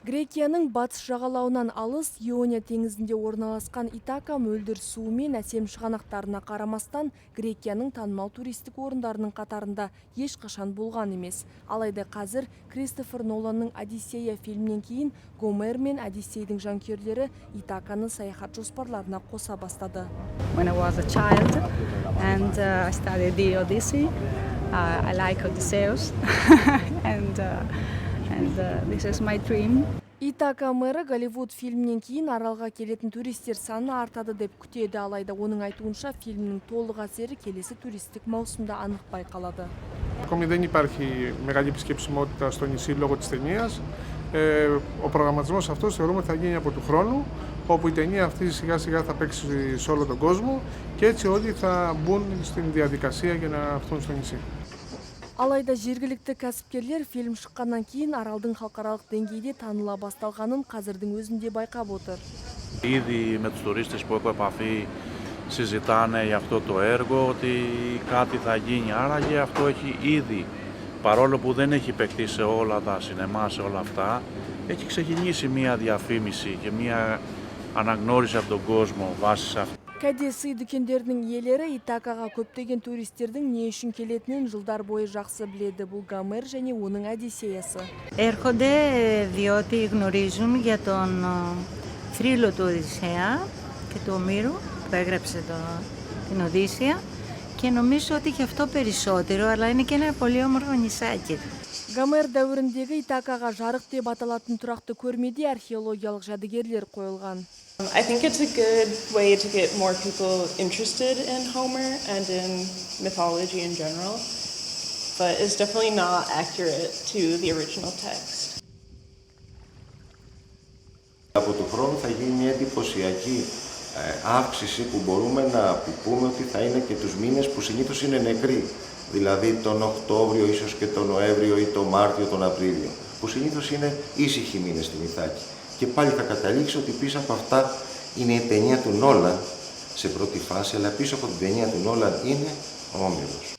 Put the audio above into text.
Грекияның батыс жағалауынан алыс Иония теңізінде орналасқан Итака мөлдір суы мен әсем шығанақтарына қарамастан, Грекияның танымал туристік орындарының қатарында ешқашан болған емес. Алайда қазір Кристофер Ноланның Одиссея фильмінен кейін Гомер мен Одиссейдің жанкүйерлері Итаканы саяхат жоспарларына қоса бастады. When I was a child and I studied the Odyssey, I like Odysseus and this is my dream. Итака мэрі Голливуд фильмінен кейін аралға келетін туристер саны артады деп күтеді, алайда оның айтуынша фильмнің толық әсері келесі туристік маусымда анық байқалады. Ακόμη δεν υπάρχει μεγάλη επισκεψιμότητα στο νησί λόγω της ταινίας. Ο προγραμματισμός αυτός θεωρούμε ότι θα γίνει από του χρόνου, όπου η ταινία αυτή σιγά σιγά θα παίξει σε όλο τον κόσμο και έτσι όλοι θα μπουν στην διαδικασία για να έρθουν στο νησί. Алайда жергілікті кәсіпкерлер фильм шыққаннан кейін аралдың халықаралық деңгейде таныла басталғанын қазірдің өзінде байқап отыр. Ήδη με τους τουρίστες που έχω επαφή συζητάνε για αυτό το έργο ότι κάτι θα γίνει. Άραγε αυτό έχει ήδη, παρόλο που δεν έχει παιχτεί σε όλα τα σινεμά, σε όλα αυτά, έχει ξεκινήσει μια διαφήμιση και μια αναγνώριση από τον κόσμο βάσει σε αυτό. Кәдесый дүкендердің иелері Итакаға көптеген туристердің не үшін келетінін жылдар бойы жақсы біледі. Бұл Гомер және оның Одиссеясы. Έρχονται διότι γνωρίζουν για τον θρύλο του Οδυσσέα και του Ομήρου που έγραψε την Οδύσσεια και νομίζω ότι και αυτό περισσότερο, αλλά είναι και ένα πολύ όμορφο νησάκι. Гомер дәуіріндегі Итакаға жарық деп аталатын тұрақты көрмеде археологиялық жәдігерлер қойылған. I think it's a good way to get more people interested in Homer and in mythology in general, but it's definitely not accurate to the original text. Από του χρόνου θα γίνει μια εντυπωσιακή αύξηση που μπορούμε να πούμε ότι θα είναι και τους μήνες που συνήθως είναι νεκροί. Δηλαδή τον Οκτώβριο, ίσως και τον Νοέμβριο ή τον Μάρτιο, τον Απρίλιο, που συνήθως είναι ήσυχοι μήνες στην Ιθάκη. Και πάλι θα καταλήξει ότι πίσω από αυτά είναι η ταινία του Νόλαν σε πρώτη φάση, αλλά πίσω από την ταινία του Νόλαν είναι ο Όμηρος.